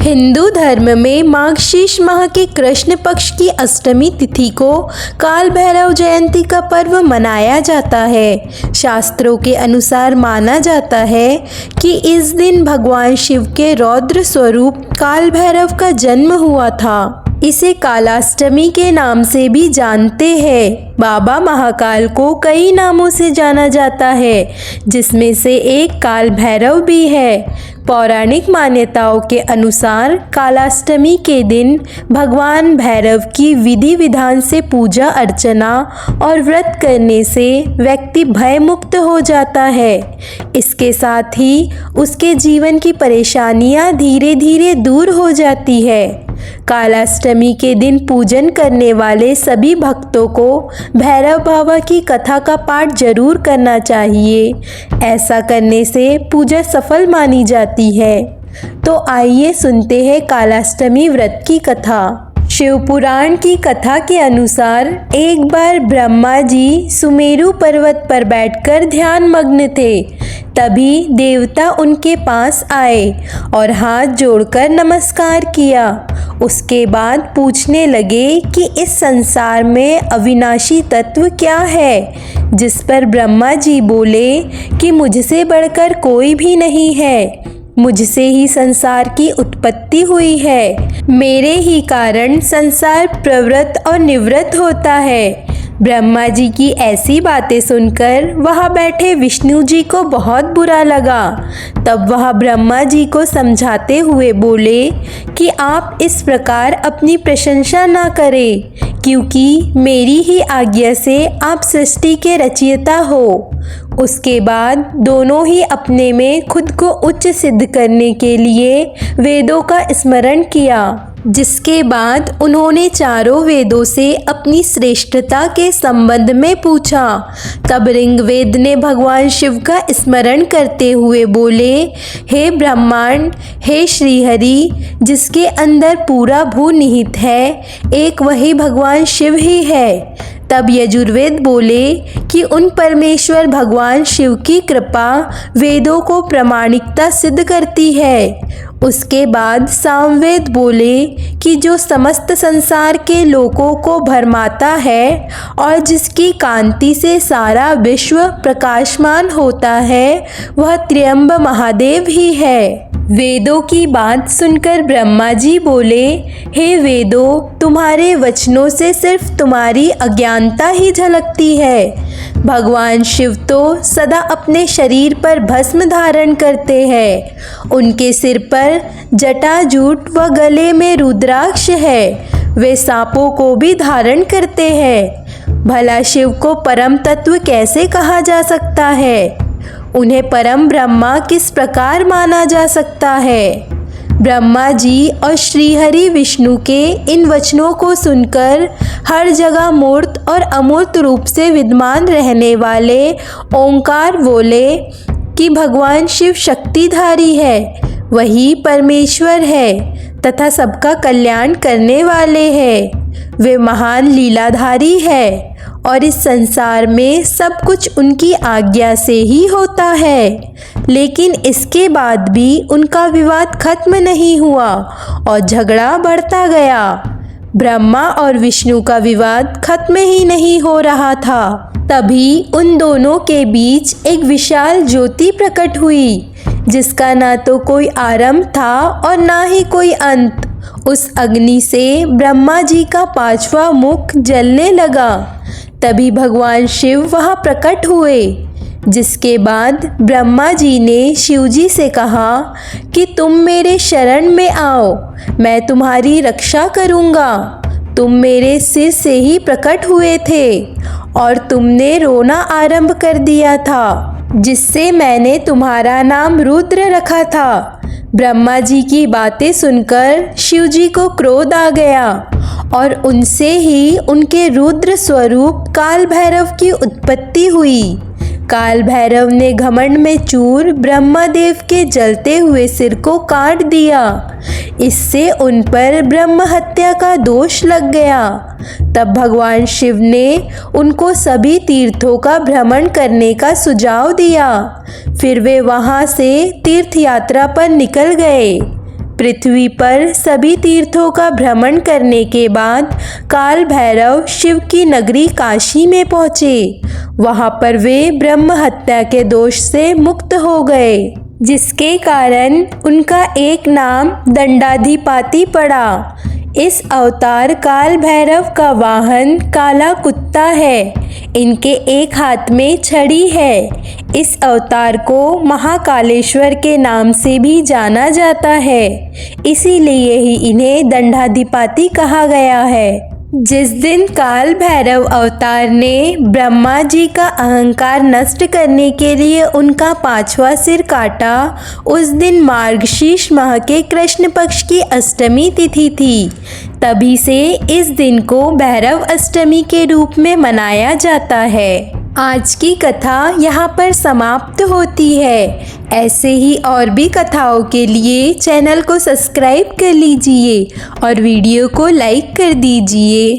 हिंदू धर्म में मार्गशीर्ष माह के कृष्ण पक्ष की अष्टमी तिथि को काल भैरव जयंती का पर्व मनाया जाता है। शास्त्रों के अनुसार माना जाता है कि इस दिन भगवान शिव के रौद्र स्वरूप काल भैरव का जन्म हुआ था। इसे कालाष्टमी के नाम से भी जानते हैं। बाबा महाकाल को कई नामों से जाना जाता है, जिसमें से एक काल भैरव भी है। पौराणिक मान्यताओं के अनुसार कालाष्टमी के दिन भगवान भैरव की विधि विधान से पूजा अर्चना और व्रत करने से व्यक्ति भय मुक्त हो जाता है। इसके साथ ही उसके जीवन की परेशानियां धीरे धीरे दूर हो जाती है। कालाष्टमी के दिन पूजन करने वाले सभी भक्तों को भैरव बाबा की कथा का पाठ जरूर करना चाहिए। ऐसा करने से पूजा सफल मानी जाती है। तो आइए सुनते हैं कालाष्टमी व्रत की कथा। शिव पुराण की कथा के अनुसार एक बार ब्रह्मा जी सुमेरु पर्वत पर बैठकर ध्यान मग्न थे। तभी देवता उनके पास आए और हाथ जोड़कर नमस्कार किया। उसके बाद पूछने लगे कि इस संसार में अविनाशी तत्व क्या है, जिस पर ब्रह्मा जी बोले कि मुझसे बढ़कर कोई भी नहीं है। मुझसे ही संसार की उत्पत्ति हुई है। मेरे ही कारण संसार प्रवृत्त और निवृत्त होता है। ब्रह्मा जी की ऐसी बातें सुनकर वहाँ बैठे विष्णु जी को बहुत बुरा लगा। तब वह ब्रह्मा जी को समझाते हुए बोले कि आप इस प्रकार अपनी प्रशंसा ना करें, क्योंकि मेरी ही आज्ञा से आप सृष्टि के रचयिता हो। उसके बाद दोनों ही अपने में खुद को उच्च सिद्ध करने के लिए वेदों का स्मरण किया, जिसके बाद उन्होंने चारों वेदों से अपनी श्रेष्ठता के संबंध में पूछा। तब ऋग्वेद ने भगवान शिव का स्मरण करते हुए बोले, हे ब्रह्मांड, हे श्रीहरि, जिसके अंदर पूरा भू निहित है, एक वही भगवान शिव ही है। तब यजुर्वेद बोले कि उन परमेश्वर भगवान शिव की कृपा वेदों को प्रामाणिकता सिद्ध करती है। उसके बाद सामवेद बोले कि जो समस्त संसार के लोगों को भरमाता है और जिसकी कांति से सारा विश्व प्रकाशमान होता है, वह त्र्यंब महादेव ही है। वेदों की बात सुनकर ब्रह्मा जी बोले, हे वेदों, तुम्हारे वचनों से सिर्फ तुम्हारी अज्ञानता ही झलकती है। भगवान शिव तो सदा अपने शरीर पर भस्म धारण करते हैं। उनके सिर पर जटाजूट व गले में रुद्राक्ष है। वे सांपों को भी धारण करते हैं। भला शिव को परम तत्व कैसे कहा जा सकता है? उन्हें परम ब्रह्मा किस प्रकार माना जा सकता है? ब्रह्मा जी और श्रीहरि विष्णु के इन वचनों को सुनकर हर जगह मूर्त और अमूर्त रूप से विद्यमान रहने वाले ओंकार बोले कि भगवान शिव शक्तिधारी है, वही परमेश्वर है तथा सबका कल्याण करने वाले हैं। वे महान लीलाधारी है और इस संसार में सब कुछ उनकी आज्ञा से ही होता है। लेकिन इसके बाद भी उनका विवाद खत्म नहीं हुआ और झगड़ा बढ़ता गया। ब्रह्मा और विष्णु का विवाद खत्म ही नहीं हो रहा था। तभी उन दोनों के बीच एक विशाल ज्योति प्रकट हुई, जिसका ना तो कोई आरंभ था और ना ही कोई अंत। उस अग्नि से ब्रह्मा जी का पांचवा मुख जलने लगा। तभी भगवान शिव वहाँ प्रकट हुए, जिसके बाद ब्रह्मा जी ने शिव जी से कहा कि तुम मेरे शरण में आओ, मैं तुम्हारी रक्षा करूँगा। तुम मेरे सिर से ही प्रकट हुए थे और तुमने रोना आरंभ कर दिया था, जिससे मैंने तुम्हारा नाम रुद्र रखा था। ब्रह्मा जी की बातें सुनकर शिव जी को क्रोध आ गया और उनसे ही उनके रुद्र स्वरूप काल भैरव की उत्पत्ति हुई। काल भैरव ने घमंड में चूर ब्रह्मदेव के जलते हुए सिर को काट दिया। इससे उन पर ब्रह्म हत्या का दोष लग गया। तब भगवान शिव ने उनको सभी तीर्थों का भ्रमण करने का सुझाव दिया। फिर वे वहाँ से तीर्थ यात्रा पर निकल गए। पृथ्वी पर सभी तीर्थों का भ्रमण करने के बाद काल भैरव शिव की नगरी काशी में पहुँचे। वहाँ पर वे ब्रह्म हत्या के दोष से मुक्त हो गए, जिसके कारण उनका एक नाम दंडाधिपाति पड़ा। इस अवतार काल भैरव का वाहन काला कुत्ता है। इनके एक हाथ में छड़ी है। इस अवतार को महाकालेश्वर के नाम से भी जाना जाता है, इसीलिए ही इन्हें दंडाधिपाति कहा गया है। जिस दिन काल भैरव अवतार ने ब्रह्मा जी का अहंकार नष्ट करने के लिए उनका 5वां सिर काटा, उस दिन मार्गशीर्ष माह के कृष्ण पक्ष की अष्टमी तिथि थी। तभी से इस दिन को भैरव अष्टमी के रूप में मनाया जाता है। आज की कथा यहाँ पर समाप्त होती है। ऐसे ही और भी कथाओं के लिए चैनल को सब्सक्राइब कर लीजिए और वीडियो को लाइक कर दीजिए।